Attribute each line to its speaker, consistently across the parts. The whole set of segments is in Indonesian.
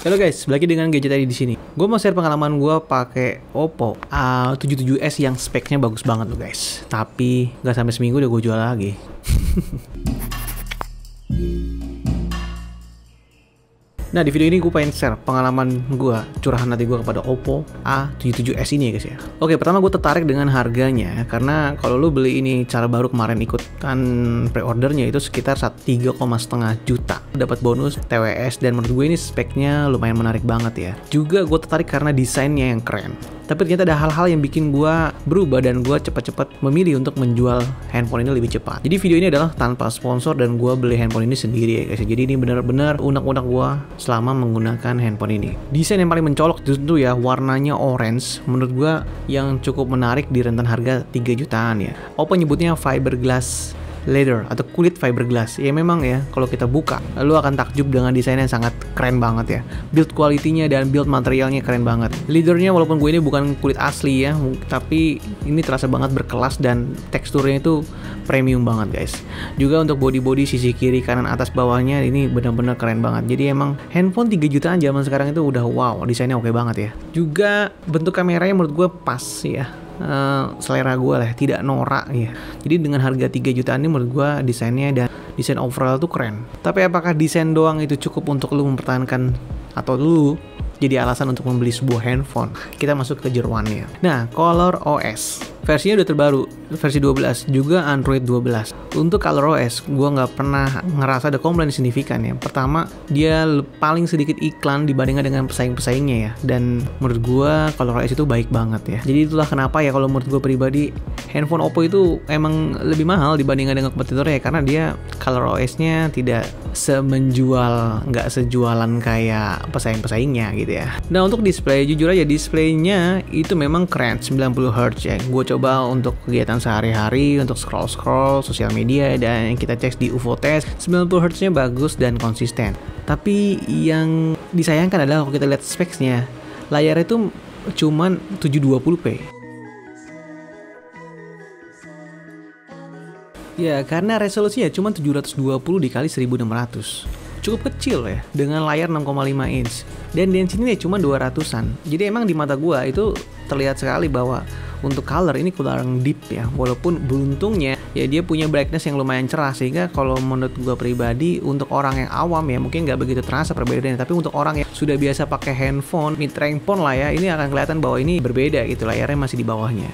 Speaker 1: Halo guys, balik lagi dengan gadget tadi di sini. Gue mau share pengalaman gue pakai Oppo A77s yang speknya bagus banget loh guys. Tapi nggak sampai seminggu udah gue jual lagi. Nah, di video ini gue pengen share pengalaman gue, curahan hati gue kepada Oppo A77s ini ya guys ya. Oke, pertama gue tertarik dengan harganya, karena kalau lu beli ini cara baru kemarin ikutan pre-ordernya itu sekitar 3,5 juta. Dapat bonus TWS dan menurut gue ini speknya lumayan menarik banget ya. Juga gue tertarik karena desainnya yang keren. Tapi ternyata ada hal-hal yang bikin gue berubah dan gue cepat-cepat memilih untuk menjual handphone ini lebih cepat. Jadi video ini adalah tanpa sponsor dan gue beli handphone ini sendiri ya guys. Jadi ini benar-benar unek-unek gue selama menggunakan handphone ini. Desain yang paling mencolok tentu ya warnanya orange. Menurut gue yang cukup menarik di rentan harga 3 jutaan ya. Oppo nyebutnya fiberglass leather atau kulit fiberglass. Ya memang ya, kalau kita buka lu akan takjub dengan desainnya yang sangat keren banget ya. Build quality-nya dan build materialnya keren banget. Leathernya walaupun gue ini bukan kulit asli ya, tapi ini terasa banget berkelas dan teksturnya itu premium banget guys. Juga untuk body sisi kiri, kanan, atas, bawahnya ini benar-benar keren banget. Jadi emang handphone 3 jutaan zaman sekarang itu udah wow, desainnya oke banget ya. Juga bentuk kameranya menurut gue pas ya. Selera gue lah, tidak norak ya. Jadi dengan harga 3 jutaan ini menurut gue desainnya dan desain overall tuh keren. Tapi apakah desain doang itu cukup untuk lu mempertahankan atau lu jadi alasan untuk membeli sebuah handphone? Kita masuk ke jeroannya. Nah, ColorOS versinya udah terbaru, versi 12, juga Android 12. Untuk ColorOS, gue nggak pernah ngerasa ada komplain signifikan ya. Pertama, dia paling sedikit iklan dibandingkan dengan pesaing-pesaingnya ya. Dan menurut gue, ColorOS itu baik banget ya. Jadi itulah kenapa ya kalau menurut gue pribadi, handphone Oppo itu emang lebih mahal dibandingkan dengan kompetitornya. Karena dia ColorOS-nya tidak semenjual, nggak sejualan kayak pesaing-pesaingnya gitu ya. Nah, untuk display, jujur aja displaynya itu memang keren, 90Hz ya. Gue coba untuk kegiatan sehari-hari, untuk scroll-scroll sosial media, dan kita cek di UFO test 90Hz nya bagus dan konsisten. Tapi yang disayangkan adalah kalau kita lihat speksnya, layar itu cuman 720p. Ya, karena resolusinya cuma 720 dikali 1600. Cukup kecil ya, dengan layar 6,5 inch. Dan density-nya cuma 200-an. Jadi emang di mata gua itu terlihat sekali bahwa untuk color ini kurang deep ya. Walaupun beruntungnya ya dia punya brightness yang lumayan cerah, sehingga kalau menurut gua pribadi untuk orang yang awam ya mungkin nggak begitu terasa perbedaannya. Tapi untuk orang yang sudah biasa pakai handphone mid-range phone lah ya, ini akan kelihatan bahwa ini berbeda gitu, layarnya masih di bawahnya.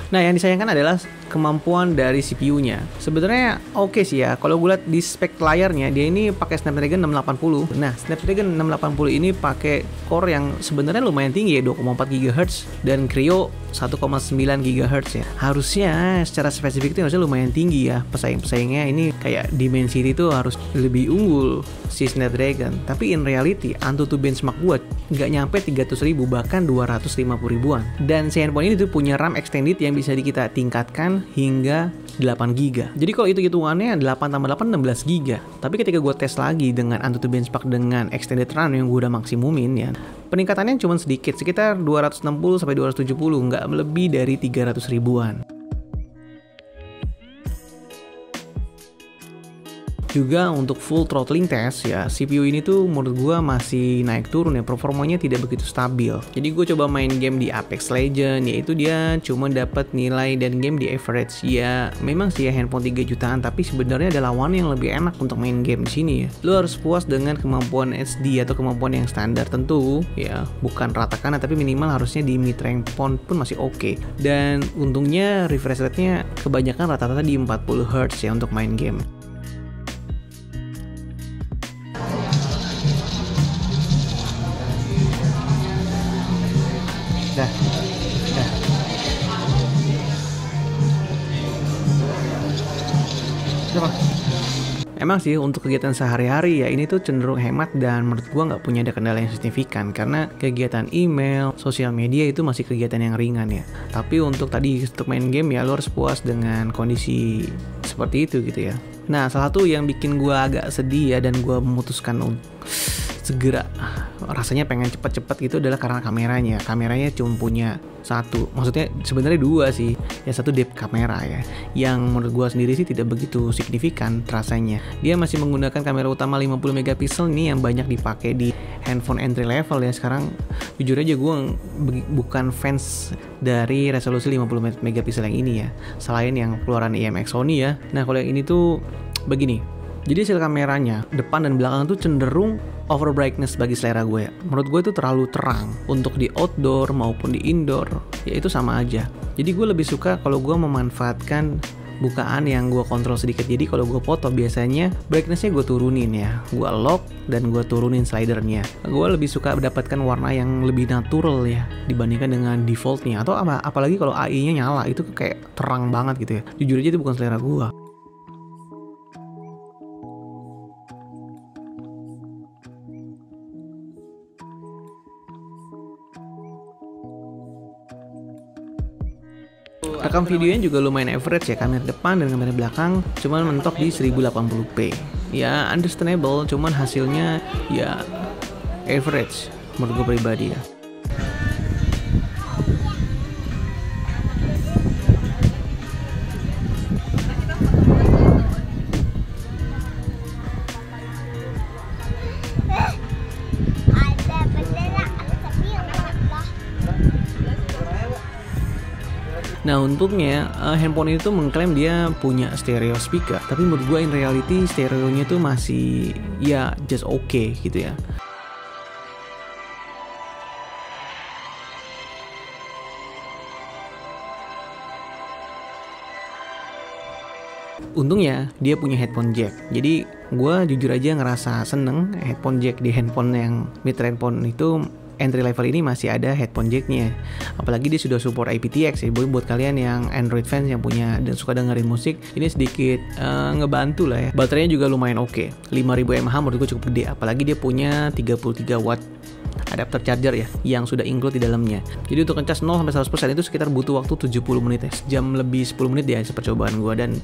Speaker 1: Nah, yang disayangkan adalah kemampuan dari CPU-nya. Sebenarnya oke sih ya. Kalau gue lihat di spek layarnya, dia ini pakai Snapdragon 680. Nah, Snapdragon 680 ini pakai core yang sebenarnya lumayan tinggi ya, 2,4 GHz dan Kryo 1,9 GHz ya. Harusnya secara spesifik itu harusnya lumayan tinggi ya. Pesaing-pesaingnya ini kayak Dimensity itu harus lebih unggul si Snapdragon. Tapi in reality, Antutu benchmark gue nggak nyampe 300.000, bahkan 250 ribuan. Dan si handphone ini tuh punya RAM extended yang bisa kita tingkatkan hingga 8 GB. Jadi kalau itu hitungannya 8 tambah 8 16 GB. Tapi ketika gue tes lagi dengan Antutu benchmark dengan extended RAM yang gue udah maksimumin ya, peningkatannya cuma sedikit, sekitar 260 sampai 270, nggak lebih dari 300 ribuan. Juga untuk full throttling test ya, CPU ini tuh menurut gua masih naik turun ya, performanya tidak begitu stabil. Jadi gue coba main game di Apex Legends, yaitu dia cuma dapat nilai dan game di average. Ya memang sih ya handphone 3 jutaan, tapi sebenarnya ada lawan yang lebih enak untuk main game di sini ya. Lu harus puas dengan kemampuan SD atau kemampuan yang standar tentu ya, bukan rata kanan, tapi minimal harusnya di mid range phone pun masih oke. Dan untungnya refresh rate-nya kebanyakan rata-rata di 40Hz ya untuk main game. Emang sih untuk kegiatan sehari-hari ya ini tuh cenderung hemat dan menurut gua nggak punya ada kendala yang signifikan, karena kegiatan email, sosial media itu masih kegiatan yang ringan ya. Tapi untuk main game ya lo harus puas dengan kondisi seperti itu gitu ya. Nah, salah satu yang bikin gua agak sedih ya dan gua memutuskan segera rasanya pengen cepet-cepet gitu adalah karena kameranya cuma punya satu, maksudnya sebenarnya dua sih, ya satu depth kamera ya, yang menurut gua sendiri sih tidak begitu signifikan rasanya. Dia masih menggunakan kamera utama 50 megapiksel nih yang banyak dipakai di handphone entry level ya sekarang. Jujur aja gua bukan fans dari resolusi 50 megapiksel yang ini ya, selain yang keluaran IMX Sony ya. Nah kalau yang ini tuh begini, jadi hasil kameranya depan dan belakang tuh cenderung over brightness bagi selera gue ya. Menurut gue itu terlalu terang untuk di outdoor maupun di indoor, ya itu sama aja. Jadi gue lebih suka kalau gue memanfaatkan bukaan yang gue kontrol sedikit. Jadi kalau gue foto biasanya brightnessnya gue turunin ya, gue lock dan gue turunin slidernya. Gue lebih suka mendapatkan warna yang lebih natural ya dibandingkan dengan defaultnya. Atau apalagi kalau AI-nya nyala itu kayak terang banget gitu ya. Jujur aja itu bukan selera gue. Rekam videonya juga lumayan average ya, kamera depan dan kamera belakang cuman mentok di 1080p. Ya understandable, cuman hasilnya ya average menurut gue pribadi ya. Nah untungnya handphone itu mengklaim dia punya stereo speaker, tapi menurut gue in reality stereonya tuh masih ya just okay gitu ya. Untungnya dia punya headphone jack, jadi gue jujur aja ngerasa seneng headphone jack di handphone yang mid-range phone itu. Entry level ini masih ada headphone jacknya, apalagi dia sudah support aptX ya. Buat kalian yang Android fans yang punya dan suka dengerin musik, ini sedikit ngebantu lah ya. Baterainya juga lumayan oke, 5000 mAh menurut gue cukup gede, apalagi dia punya 33 watt adapter charger ya yang sudah include di dalamnya. Jadi untuk ngecas 0 sampai 100% itu sekitar butuh waktu 70 menit ya, sejam lebih 10 menit ya percobaan gue, dan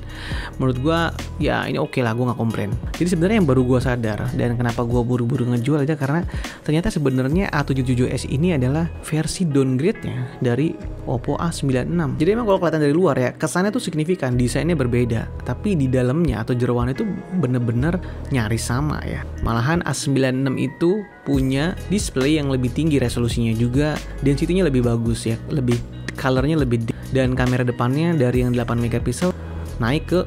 Speaker 1: menurut gue ya ini oke lah, gue nggak komplain. Jadi sebenarnya yang baru gue sadar dan kenapa gue buru-buru ngejual aja karena ternyata sebenarnya A77s ini adalah versi downgrade-nya dari Oppo A96. Jadi emang kalau kelihatan dari luar ya kesannya tuh signifikan, desainnya berbeda, tapi di dalamnya atau jeroannya itu bener-bener nyaris sama ya. Malahan A96 itu punya display yang lebih tinggi resolusinya, juga density-nya lebih bagus ya, lebih colornya lebih deep, dan kamera depannya dari yang 8 megapiksel naik ke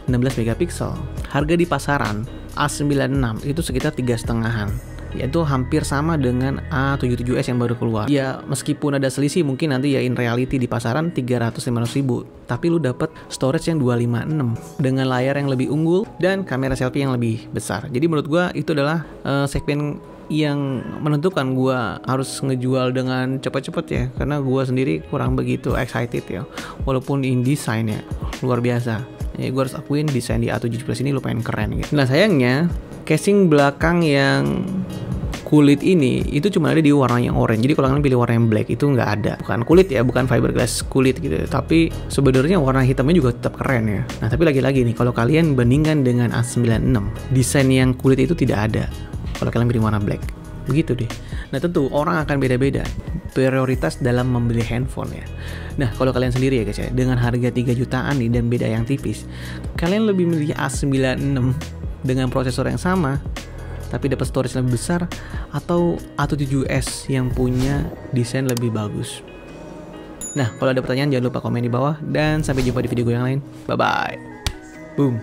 Speaker 1: 16 megapiksel. Harga di pasaran A96 itu sekitar 3,5-an, yaitu hampir sama dengan A77s yang baru keluar. Ya meskipun ada selisih mungkin nanti ya in reality di pasaran 350.000, tapi lu dapat storage yang 256 dengan layar yang lebih unggul dan kamera selfie yang lebih besar. Jadi menurut gua itu adalah segmen yang menentukan gue harus ngejual dengan cepat-cepat ya, karena gue sendiri kurang begitu excited ya, walaupun in design ya luar biasa ya. Gue harus akuin desain di A7 ini lumayan keren gitu. Nah sayangnya casing belakang yang kulit ini itu cuma ada di warna yang orange. Jadi kalau kalian pilih warna yang black itu nggak ada, bukan kulit ya, bukan fiberglass kulit gitu, tapi sebenarnya warna hitamnya juga tetap keren ya. Nah tapi lagi-lagi nih, kalau kalian bandingkan dengan A96, desain yang kulit itu tidak ada kalau kalian pilih warna black, begitu deh. Nah tentu orang akan beda-beda prioritas dalam membeli handphone ya. Nah kalau kalian sendiri ya guys ya, dengan harga 3 jutaan nih dan beda yang tipis, kalian lebih milih A96 dengan prosesor yang sama tapi dapat storage lebih besar, atau A7s yang punya desain lebih bagus? Nah kalau ada pertanyaan jangan lupa komen di bawah, dan sampai jumpa di video gue yang lain. Bye bye. Boom.